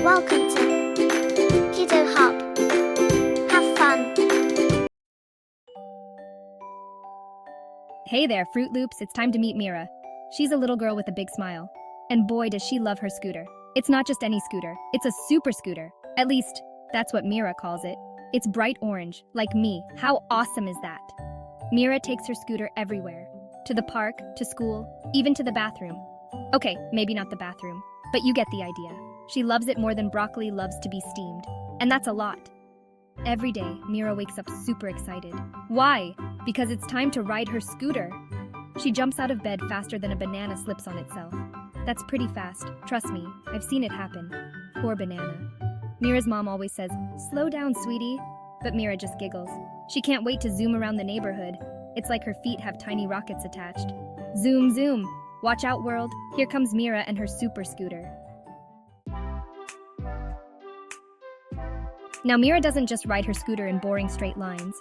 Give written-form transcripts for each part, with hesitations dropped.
Welcome to Kiddo Hub. Have fun. Hey there, Fruit Loops, it's time to meet Mira. She's a little girl with a big smile. And boy, does she love her scooter. It's not just any scooter, it's a super scooter. At least, that's what Mira calls it. It's bright orange, like me. How awesome is that? Mira takes her scooter everywhere. To the park, to school, even to the bathroom. Okay, maybe not the bathroom, but you get the idea. She loves it more than broccoli loves to be steamed. And that's a lot. Every day, Mira wakes up super excited. Why? Because it's time to ride her scooter. She jumps out of bed faster than a banana slips on itself. That's pretty fast, trust me, I've seen it happen. Poor banana. Mira's mom always says, "Slow down, sweetie." But Mira just giggles. She can't wait to zoom around the neighborhood. It's like her feet have tiny rockets attached. Zoom, zoom. Watch out, world. Here comes Mira and her super scooter. Now Mira doesn't just ride her scooter in boring straight lines.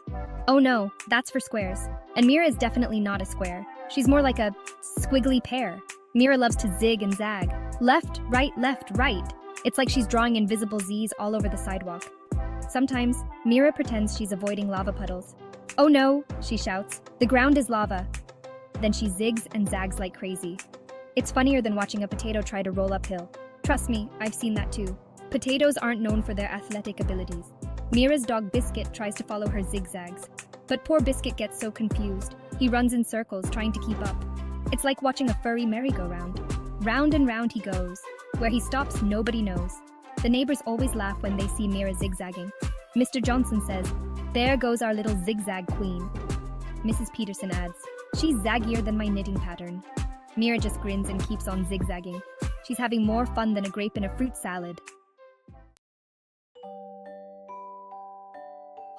Oh no, that's for squares. And Mira is definitely not a square. She's more like a squiggly pear. Mira loves to zig and zag. Left, right, left, right. It's like she's drawing invisible Z's all over the sidewalk. Sometimes, Mira pretends she's avoiding lava puddles. Oh no, she shouts. The ground is lava. Then she zigs and zags like crazy. It's funnier than watching a potato try to roll uphill. Trust me, I've seen that too. Potatoes aren't known for their athletic abilities. Mira's dog Biscuit tries to follow her zigzags. But poor Biscuit gets so confused. He runs in circles trying to keep up. It's like watching a furry merry-go-round. Round and round he goes. Where he stops, nobody knows. The neighbors always laugh when they see Mira zigzagging. Mr. Johnson says, "There goes our little zigzag queen." Mrs. Peterson adds, "She's zaggier than my knitting pattern." Mira just grins and keeps on zigzagging. She's having more fun than a grape in a fruit salad.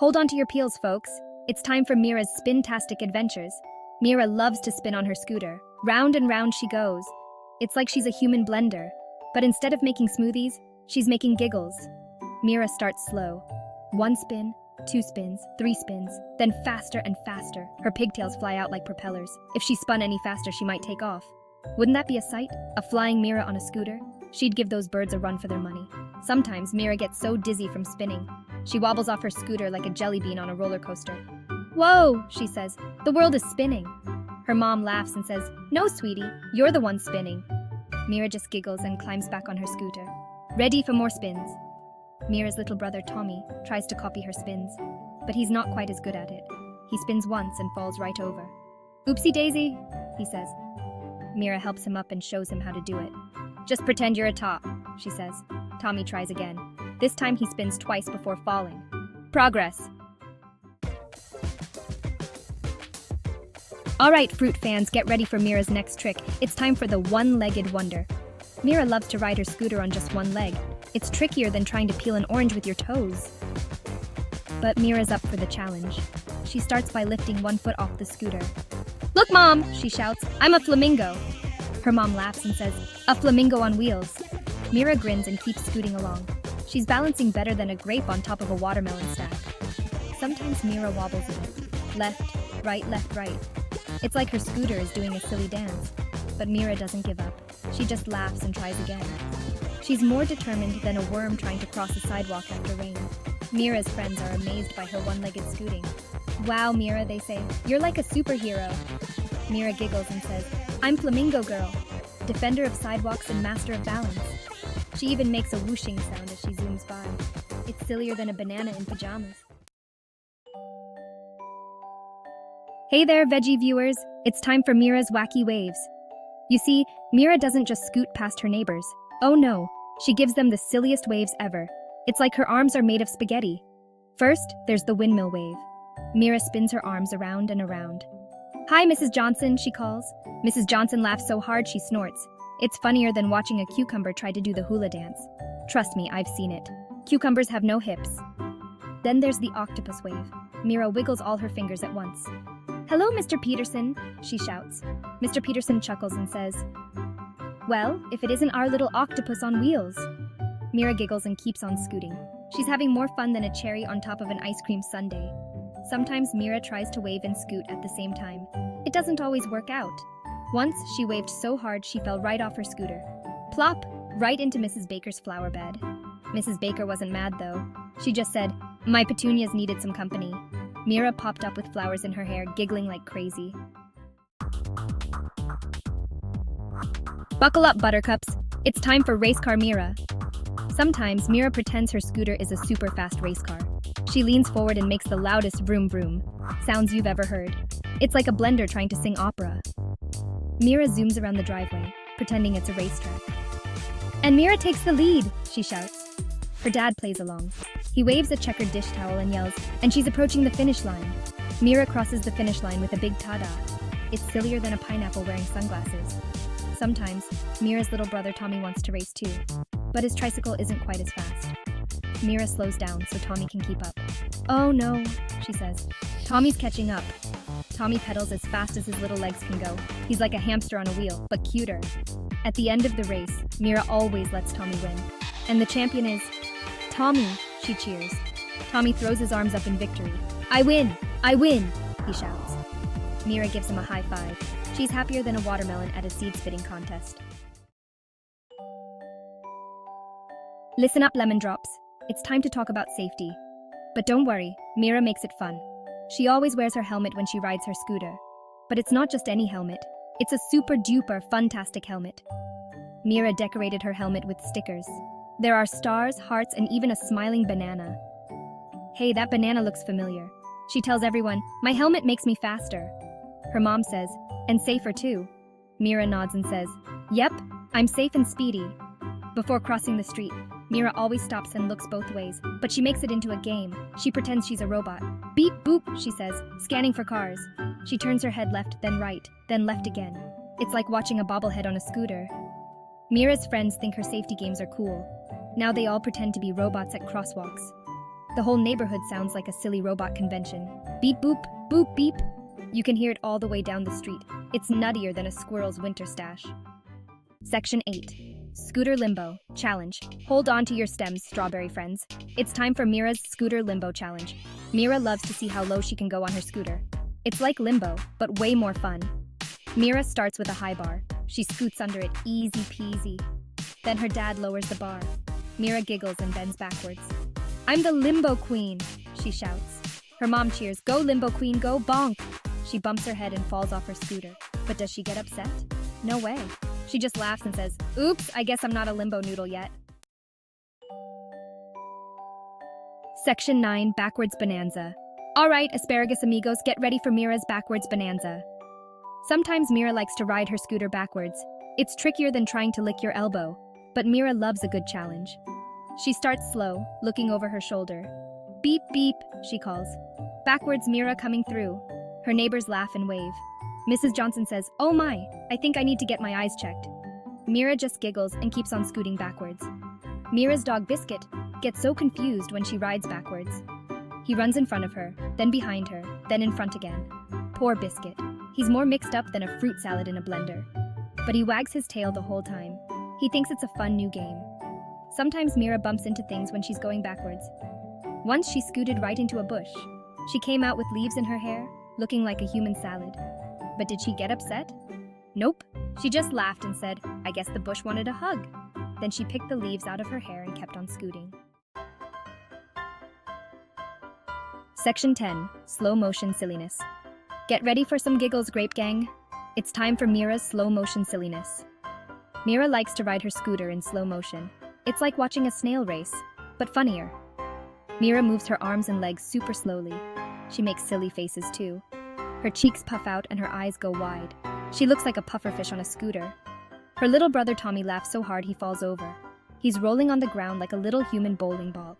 Hold on to your peels, folks. It's time for Mira's Spin-tastic Adventures. Mira loves to spin on her scooter. Round and round she goes. It's like she's a human blender. But instead of making smoothies, she's making giggles. Mira starts slow. 1 spin, 2 spins, 3 spins, then faster and faster. Her pigtails fly out like propellers. If she spun any faster, she might take off. Wouldn't that be a sight? A flying Mira on a scooter? She'd give those birds a run for their money. Sometimes Mira gets so dizzy from spinning. She wobbles off her scooter like a jelly bean on a roller coaster. "Whoa," she says, "the world is spinning." Her mom laughs and says, "No, sweetie, you're the one spinning." Mira just giggles and climbs back on her scooter. Ready for more spins. Mira's little brother Tommy tries to copy her spins, but he's not quite as good at it. He spins once and falls right over. "Oopsie daisy," he says. Mira helps him up and shows him how to do it. "Just pretend you're a top," she says. Tommy tries again. This time he spins twice before falling. Progress. All right, fruit fans, get ready for Mira's next trick. It's time for the one-legged wonder. Mira loves to ride her scooter on just one leg. It's trickier than trying to peel an orange with your toes. But Mira's up for the challenge. She starts by lifting one foot off the scooter. "Look, Mom," she shouts, "I'm a flamingo." Her mom laughs and says, "A flamingo on wheels." Mira grins and keeps scooting along. She's balancing better than a grape on top of a watermelon stack. Sometimes Mira wobbles a bit. Left, right. It's like her scooter is doing a silly dance. But Mira doesn't give up. She just laughs and tries again. She's more determined than a worm trying to cross a sidewalk after rain. Mira's friends are amazed by her one-legged scooting. "Wow, Mira," they say, "you're like a superhero." Mira giggles and says, "I'm Flamingo Girl, defender of sidewalks and master of balance." She even makes a whooshing sound as she zooms by. It's sillier than a banana in pajamas. Hey there, veggie viewers. It's time for Mira's Wacky Waves. You see, Mira doesn't just scoot past her neighbors. Oh no, she gives them the silliest waves ever. It's like her arms are made of spaghetti. First, there's the windmill wave. Mira spins her arms around and around. "Hi, Mrs. Johnson," she calls. Mrs. Johnson laughs so hard she snorts. It's funnier than watching a cucumber try to do the hula dance. Trust me, I've seen it. Cucumbers have no hips. Then there's the octopus wave. Mira wiggles all her fingers at once. "Hello, Mr. Peterson," she shouts. Mr. Peterson chuckles and says, "Well, if it isn't our little octopus on wheels." Mira giggles and keeps on scooting. She's having more fun than a cherry on top of an ice cream sundae. Sometimes Mira tries to wave and scoot at the same time. It doesn't always work out. Once, she waved so hard she fell right off her scooter. Plop! right into Mrs. Baker's flower bed. Mrs. Baker wasn't mad though. She just said, "My petunias needed some company." Mira popped up with flowers in her hair, giggling like crazy. Buckle up, buttercups. It's time for Race Car Mira. Sometimes Mira pretends her scooter is a super fast race car. She leans forward and makes the loudest vroom vroom sounds you've ever heard. It's like a blender trying to sing opera. Mira zooms around the driveway, pretending it's a racetrack. "And Mira takes the lead," she shouts. Her dad plays along. He waves a checkered dish towel and yells, "And she's approaching the finish line." Mira crosses the finish line with a big tada. It's sillier than a pineapple wearing sunglasses. Sometimes, Mira's little brother Tommy wants to race too, but his tricycle isn't quite as fast. Mira slows down so Tommy can keep up. "Oh no," she says. Tommy's catching up. Tommy pedals as fast as his little legs can go. He's like a hamster on a wheel, but cuter. At the end of the race, Mira always lets Tommy win. And the champion is Tommy, she cheers. Tommy throws his arms up in victory. "I win! I win!" he shouts. Mira gives him a high five. She's happier than a watermelon at a seed spitting contest. Listen up, lemon drops. It's time to talk about safety. But don't worry, Mira makes it fun. She always wears her helmet when she rides her scooter. But it's not just any helmet. It's a super duper fun-tastic helmet. Mira decorated her helmet with stickers. There are stars, hearts, and even a smiling banana. "Hey, that banana looks familiar." She tells everyone, "My helmet makes me faster." Her mom says, "And safer too." Mira nods and says, "Yep, I'm safe and speedy." Before crossing the street, Mira always stops and looks both ways, but she makes it into a game. She pretends she's a robot. "Beep boop," she says, scanning for cars. She turns her head left, then right, then left again. It's like watching a bobblehead on a scooter. Mira's friends think her safety games are cool. Now they all pretend to be robots at crosswalks. The whole neighborhood sounds like a silly robot convention. Beep boop, boop beep. You can hear it all the way down the street. It's nuttier than a squirrel's winter stash. Section 8. Scooter Limbo Challenge. Hold on to your stems, strawberry friends. It's time for Mira's Scooter Limbo Challenge. Mira loves to see how low she can go on her scooter. It's like Limbo, but way more fun. Mira starts with a high bar. She scoots under it, easy peasy. Then her dad lowers the bar. Mira giggles and bends backwards. "I'm the Limbo Queen," she shouts. Her mom cheers, "Go Limbo Queen, go bonk." She bumps her head and falls off her scooter. But does she get upset? No way. She just laughs and says, "Oops, I guess I'm not a limbo noodle yet." Section 9. Backwards Bonanza. Alright, asparagus amigos, get ready for Mira's backwards bonanza. Sometimes Mira likes to ride her scooter backwards. It's trickier than trying to lick your elbow, but Mira loves a good challenge. She starts slow, looking over her shoulder. "Beep, beep," she calls. Backwards Mira coming through. Her neighbors laugh and wave. Mrs. Johnson says, "Oh my, I think I need to get my eyes checked." Mira just giggles and keeps on scooting backwards. Mira's dog Biscuit gets so confused when she rides backwards. He runs in front of her, then behind her, then in front again. Poor Biscuit. He's more mixed up than a fruit salad in a blender. But he wags his tail the whole time. He thinks it's a fun new game. Sometimes Mira bumps into things when she's going backwards. Once she scooted right into a bush. She came out with leaves in her hair, looking like a human salad. But did she get upset? Nope. She just laughed and said, "I guess the bush wanted a hug." Then she picked the leaves out of her hair and kept on scooting. Section 10. Slow Motion Silliness. Get ready for some giggles, Grape Gang. It's time for Mira's slow motion silliness. Mira likes to ride her scooter in slow motion. It's like watching a snail race, but funnier. Mira moves her arms and legs super slowly. She makes silly faces too. Her cheeks puff out and her eyes go wide. She looks like a pufferfish on a scooter. Her little brother Tommy laughs so hard he falls over. He's rolling on the ground like a little human bowling ball.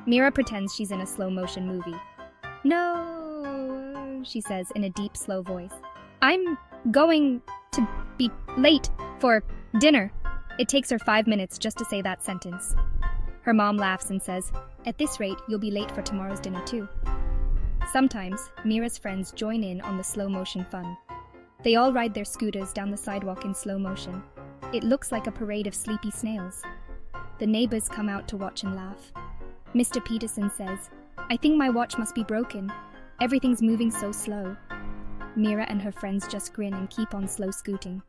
Mira pretends she's in a slow motion movie. "No," she says in a deep, slow voice. "I'm going to be late for dinner." It takes her 5 minutes just to say that sentence. Her mom laughs and says, "At this rate, you'll be late for tomorrow's dinner too." Sometimes, Mira's friends join in on the slow motion fun. They all ride their scooters down the sidewalk in slow motion. It looks like a parade of sleepy snails. The neighbors come out to watch and laugh. Mr. Peterson says, "I think my watch must be broken. Everything's moving so slow." Mira and her friends just grin and keep on slow scooting.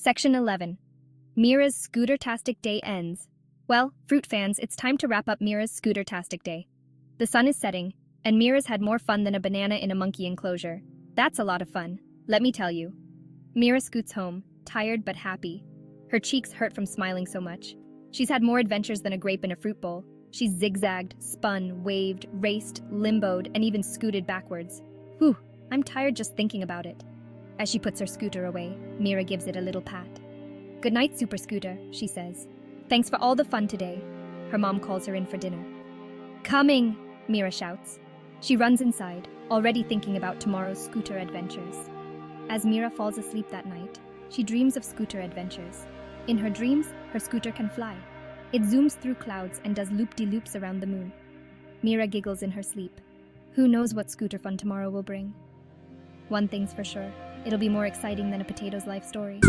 Section 11. Mira's Scooter-tastic Day ends. Well, fruit fans, it's time to wrap up Mira's Scooter-tastic Day. The sun is setting, and Mira's had more fun than a banana in a monkey enclosure. That's a lot of fun, let me tell you. Mira scoots home, tired but happy. Her cheeks hurt from smiling so much. She's had more adventures than a grape in a fruit bowl. She's zigzagged, spun, waved, raced, limboed, and even scooted backwards. Whew, I'm tired just thinking about it. As she puts her scooter away, Mira gives it a little pat. "Good night, Super Scooter," she says. "Thanks for all the fun today." Her mom calls her in for dinner. "Coming," Mira shouts. She runs inside, already thinking about tomorrow's scooter adventures. As Mira falls asleep that night, she dreams of scooter adventures. In her dreams, her scooter can fly. It zooms through clouds and does loop-de-loops around the moon. Mira giggles in her sleep. Who knows what scooter fun tomorrow will bring? One thing's for sure, it'll be more exciting than a potato's life story.